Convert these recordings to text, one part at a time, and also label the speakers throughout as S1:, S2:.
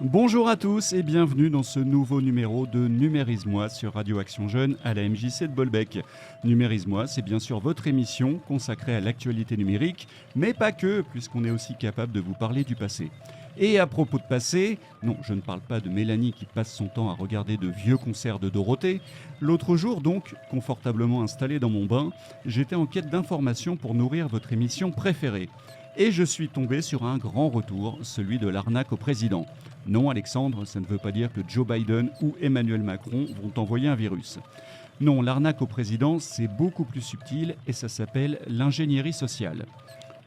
S1: Bonjour à tous et bienvenue dans ce nouveau numéro de Numérise-moi sur Radio Action Jeune à la MJC de Bolbec. Numérise-moi, c'est bien sûr votre émission consacrée à l'actualité numérique, mais pas que, puisqu'on est aussi capable de vous parler du passé. Et à propos de passé, non, je ne parle pas de Mélanie qui passe son temps à regarder de vieux concerts de Dorothée. L'autre jour donc, confortablement installé dans mon bain, j'étais en quête d'informations pour nourrir votre émission préférée. Et je suis tombé sur un grand retour, celui de l'arnaque au président. Non, Alexandre, ça ne veut pas dire que Joe Biden ou Emmanuel Macron vont envoyer un virus. Non, l'arnaque au président, c'est beaucoup plus subtil et ça s'appelle l'ingénierie sociale.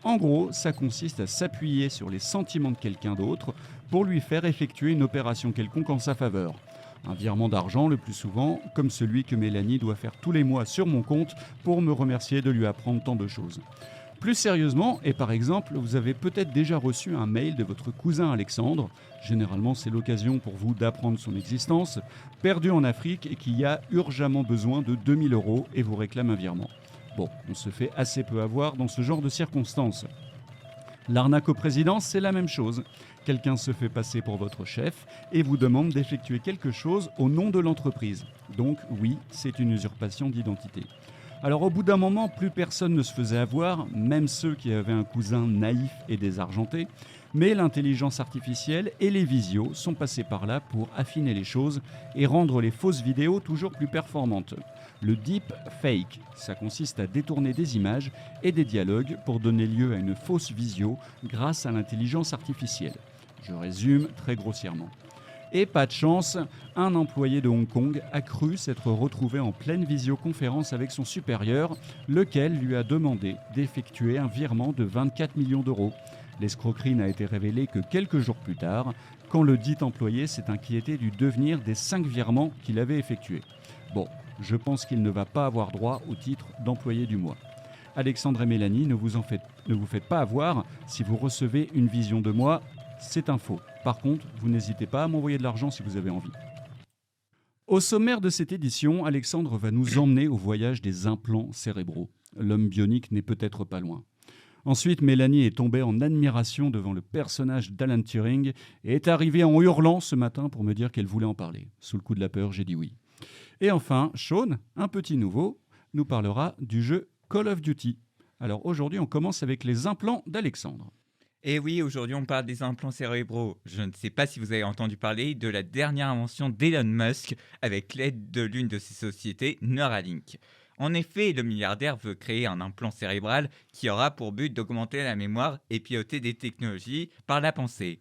S1: En gros, ça consiste à s'appuyer sur les sentiments de quelqu'un d'autre pour lui faire effectuer une opération quelconque en sa faveur. Un virement d'argent le plus souvent, comme celui que Mélanie doit faire tous les mois sur mon compte pour me remercier de lui apprendre tant de choses. Plus sérieusement, et par exemple, vous avez peut-être déjà reçu un mail de votre cousin Alexandre, généralement c'est l'occasion pour vous d'apprendre son existence, perdu en Afrique et qui a urgemment besoin de 2000 € et vous réclame un virement. Bon, on se fait assez peu avoir dans ce genre de circonstances. L'arnaque au président, c'est la même chose. Quelqu'un se fait passer pour votre chef et vous demande d'effectuer quelque chose au nom de l'entreprise. Donc oui, c'est une usurpation d'identité. Alors au bout d'un moment, plus personne ne se faisait avoir, même ceux qui avaient un cousin naïf et désargenté, mais l'intelligence artificielle et les visios sont passés par là pour affiner les choses et rendre les fausses vidéos toujours plus performantes. Le deep fake, ça consiste à détourner des images et des dialogues pour donner lieu à une fausse visio grâce à l'intelligence artificielle. Je résume très grossièrement. Et pas de chance, un employé de Hong Kong a cru s'être retrouvé en pleine visioconférence avec son supérieur, lequel lui a demandé d'effectuer un virement de 24 millions d'euros. L'escroquerie n'a été révélée que quelques jours plus tard, quand le dit employé s'est inquiété du devenir des 5 virements qu'il avait effectués. Bon, je pense qu'il ne va pas avoir droit au titre d'employé du mois. Alexandre et Mélanie, ne vous faites pas avoir. Si vous recevez une vision de moi, c'est un faux. Par contre, vous n'hésitez pas à m'envoyer de l'argent si vous avez envie. Au sommaire de cette édition, Alexandre va nous emmener au voyage des implants cérébraux. L'homme bionique n'est peut-être pas loin. Ensuite, Mélanie est tombée en admiration devant le personnage d'Alan Turing et est arrivée en hurlant ce matin pour me dire qu'elle voulait en parler. Sous le coup de la peur, j'ai dit oui. Et enfin, Sean, un petit nouveau, nous parlera du jeu Call of Duty. Alors aujourd'hui, on commence avec les implants d'Alexandre.
S2: Et oui, aujourd'hui on parle des implants cérébraux. Je ne sais pas si vous avez entendu parler de la dernière invention d'Elon Musk avec l'aide de l'une de ses sociétés, Neuralink. En effet, le milliardaire veut créer un implant cérébral qui aura pour but d'augmenter la mémoire et piloter des technologies par la pensée.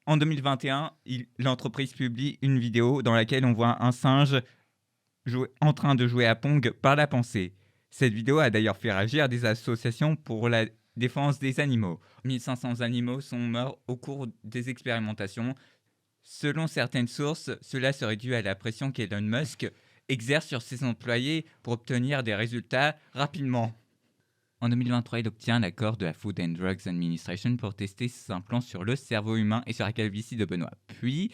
S2: En 2021, l'entreprise publie une vidéo dans laquelle on voit un singe en train de jouer à Pong par la pensée. Cette vidéo a d'ailleurs fait réagir des associations pour la défense des animaux. 1500 animaux sont morts au cours des expérimentations. Selon certaines sources, cela serait dû à la pression qu'Elon Musk exerce sur ses employés pour obtenir des résultats rapidement. En 2023, il obtient l'accord de la Food and Drugs Administration pour tester ses implants sur le cerveau humain et sur la calvitie de Benoît. Puis,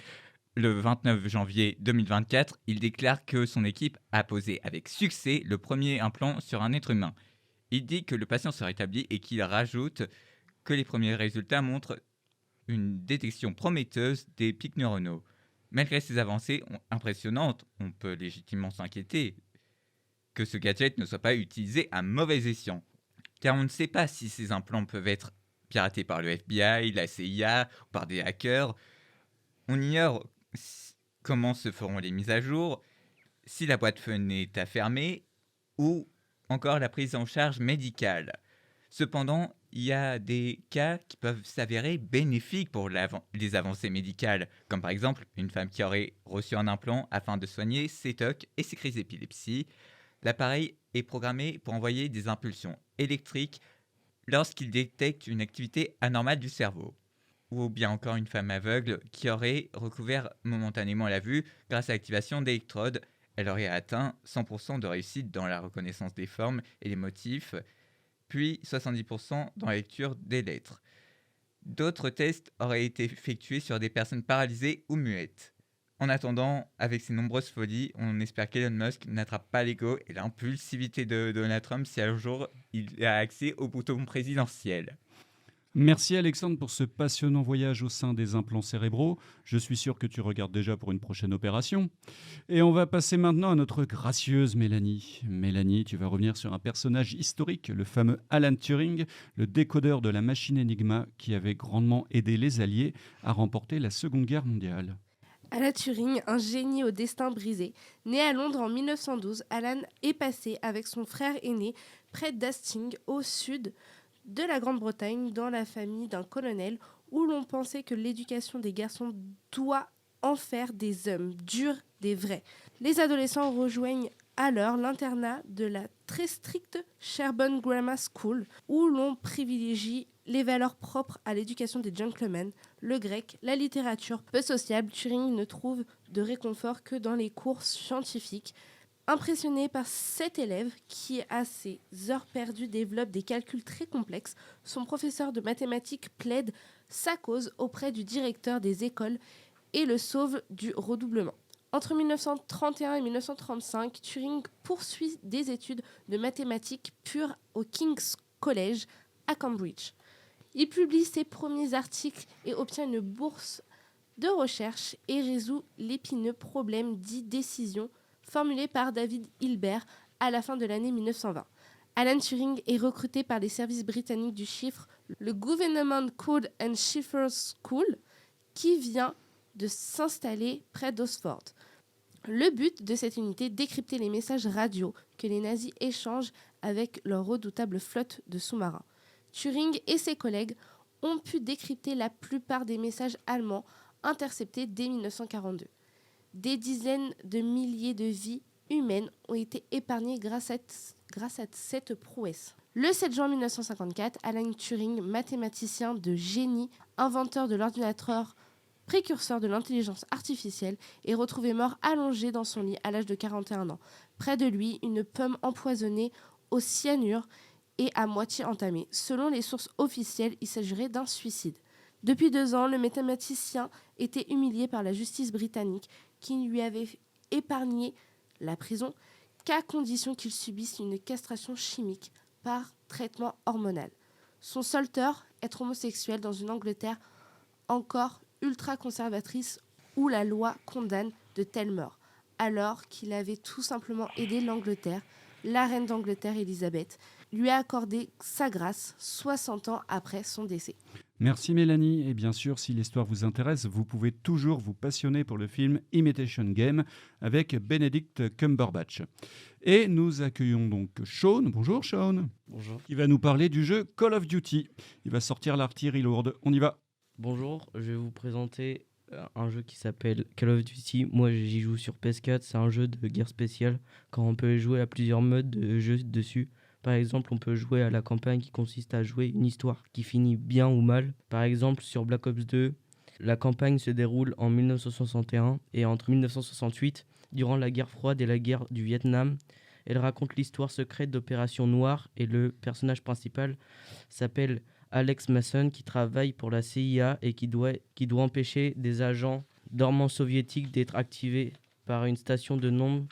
S2: le 29 janvier 2024, il déclare que son équipe a posé avec succès le premier implant sur un être humain. Il dit que le patient se rétablit et qu'il rajoute que les premiers résultats montrent une détection prometteuse des pics neuronaux. Malgré ces avancées impressionnantes, on peut légitimement s'inquiéter que ce gadget ne soit pas utilisé à mauvais escient. Car on ne sait pas si ces implants peuvent être piratés par le FBI, la CIA ou par des hackers. On ignore comment se feront les mises à jour, si la boîte est à fermer ou encore la prise en charge médicale. Cependant, il y a des cas qui peuvent s'avérer bénéfiques pour les avancées médicales, comme par exemple une femme qui aurait reçu un implant afin de soigner ses TOC et ses crises d'épilepsie. L'appareil est programmé pour envoyer des impulsions électriques lorsqu'il détecte une activité anormale du cerveau. Ou bien encore une femme aveugle qui aurait recouvert momentanément la vue grâce à l'activation d'électrodes. Elle aurait atteint 100% de réussite dans la reconnaissance des formes et des motifs, puis 70% dans la lecture des lettres. D'autres tests auraient été effectués sur des personnes paralysées ou muettes. En attendant, avec ses nombreuses folies, on espère qu'Elon Musk n'attrape pas l'ego et l'impulsivité de Donald Trump si un jour il a accès au bouton présidentiel.
S1: Merci Alexandre pour ce passionnant voyage au sein des implants cérébraux. Je suis sûr que tu regardes déjà pour une prochaine opération. Et on va passer maintenant à notre gracieuse Mélanie. Mélanie, tu vas revenir sur un personnage historique, le fameux Alan Turing, le décodeur de la machine Enigma qui avait grandement aidé les Alliés à remporter la Seconde Guerre mondiale.
S3: Alan Turing, un génie au destin brisé. Né à Londres en 1912, Alan est passé avec son frère aîné près d'Hastings, au sud de la Grande-Bretagne, dans la famille d'un colonel, où l'on pensait que l'éducation des garçons doit en faire des hommes durs, des vrais. Les adolescents rejoignent alors l'internat de la très stricte Sherborne Grammar School, où l'on privilégie les valeurs propres à l'éducation des gentlemen, le grec, la littérature peu sociable. Turing ne trouve de réconfort que dans les cours scientifiques. Impressionné par cet élève qui, à ses heures perdues, développe des calculs très complexes, son professeur de mathématiques plaide sa cause auprès du directeur des écoles et le sauve du redoublement. Entre 1931 et 1935, Turing poursuit des études de mathématiques pures au King's College à Cambridge. Il publie ses premiers articles et obtient une bourse de recherche et résout l'épineux problème dit décision formulé par David Hilbert à la fin de l'année 1920. Alan Turing est recruté par les services britanniques du chiffre, le Government Code and Chiffres School, qui vient de s'installer près d'Oxford. Le but de cette unité est de décrypter les messages radio que les nazis échangent avec leur redoutable flotte de sous-marins. Turing et ses collègues ont pu décrypter la plupart des messages allemands interceptés dès 1942. Des dizaines de milliers de vies humaines ont été épargnées grâce à cette prouesse. Le 7 juin 1954, Alan Turing, mathématicien de génie, inventeur de l'ordinateur, précurseur de l'intelligence artificielle, est retrouvé mort allongé dans son lit à l'âge de 41 ans. Près de lui, une pomme empoisonnée au cyanure et à moitié entamée. Selon les sources officielles, il s'agirait d'un suicide. Depuis 2 ans, le mathématicien était humilié par la justice britannique qui lui avait épargné la prison qu'à condition qu'il subisse une castration chimique par traitement hormonal. Son seul tort, être homosexuel dans une Angleterre encore ultra-conservatrice où la loi condamne de telles morts, alors qu'il avait tout simplement aidé l'Angleterre. La reine d'Angleterre, Élisabeth, lui a accordé sa grâce 60 ans après son décès.
S1: Merci Mélanie, et bien sûr, si l'histoire vous intéresse, vous pouvez toujours vous passionner pour le film Imitation Game avec Benedict Cumberbatch. Et nous accueillons donc Sean, bonjour Sean,
S4: Bonjour.
S1: qui va nous parler du jeu Call of Duty. Il va sortir l'artillerie lourde, on y va.
S4: Bonjour, je vais vous présenter un jeu qui s'appelle Call of Duty. Moi, j'y joue sur PS4. C'est un jeu de guerre spéciale quand on peut jouer à plusieurs modes de jeu dessus. Par exemple, on peut jouer à la campagne qui consiste à jouer une histoire qui finit bien ou mal. Par exemple, sur Black Ops 2, la campagne se déroule en 1961 et entre 1968, durant la guerre froide et la guerre du Vietnam. Elle raconte l'histoire secrète d'Opération Noire et le personnage principal s'appelle Alex Mason, qui travaille pour la CIA et qui doit empêcher des agents dormants soviétiques d'être activés par une station de nombre,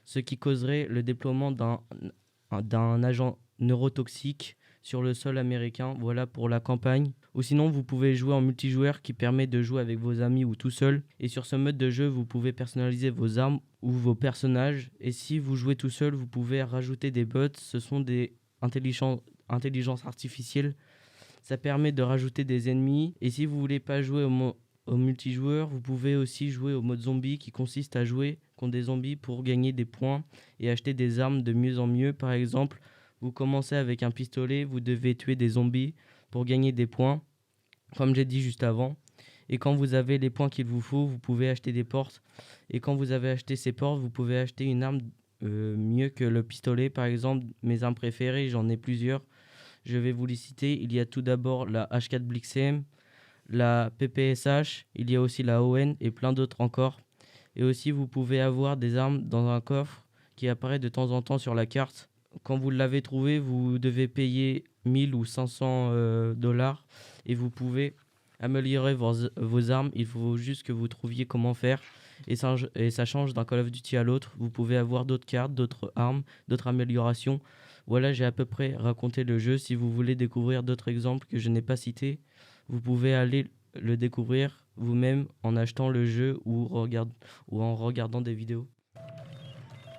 S4: ce qui causerait le déploiement d'un agent neurotoxique sur le sol américain. Voilà pour la campagne. Ou sinon, vous pouvez jouer en multijoueur qui permet de jouer avec vos amis ou tout seul. Et sur ce mode de jeu, vous pouvez personnaliser vos armes ou vos personnages. Et si vous jouez tout seul, vous pouvez rajouter des bots. Ce sont des intelligences artificielles. Ça permet de rajouter des ennemis. Et si vous voulez pas jouer au multijoueur, vous pouvez aussi jouer au mode zombie qui consiste à jouer contre des zombies pour gagner des points et acheter des armes de mieux en mieux. Par exemple, vous commencez avec un pistolet, vous devez tuer des zombies pour gagner des points, comme j'ai dit juste avant. Et quand vous avez les points qu'il vous faut, vous pouvez acheter des portes. Et quand vous avez acheté ces portes, vous pouvez acheter une arme mieux que le pistolet. Par exemple, mes armes préférées, j'en ai plusieurs. Je vais vous les citer. Il y a tout d'abord la H4 Blixem, la PPSH, il y a aussi la ON et plein d'autres encore. Et aussi, vous pouvez avoir des armes dans un coffre qui apparaît de temps en temps sur la carte. Quand vous l'avez trouvé, vous devez payer 1000 ou 500 dollars et vous pouvez améliorer vos armes. Il faut juste que vous trouviez comment faire. Et ça change d'un Call of Duty à l'autre. Vous pouvez avoir d'autres cartes, d'autres armes, d'autres améliorations. Voilà, j'ai à peu près raconté le jeu. Si vous voulez découvrir d'autres exemples que je n'ai pas cités, vous pouvez aller le découvrir vous-même en achetant le jeu ou en regardant des vidéos.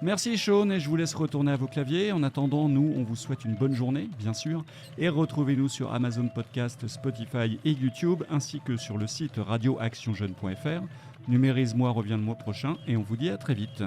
S1: Merci Sean et je vous laisse retourner à vos claviers. En attendant, nous, on vous souhaite une bonne journée, bien sûr. Et retrouvez-nous sur Amazon Podcast, Spotify et YouTube, ainsi que sur le site radioactionjeune.fr. Numérise-moi revient le mois prochain et on vous dit à très vite.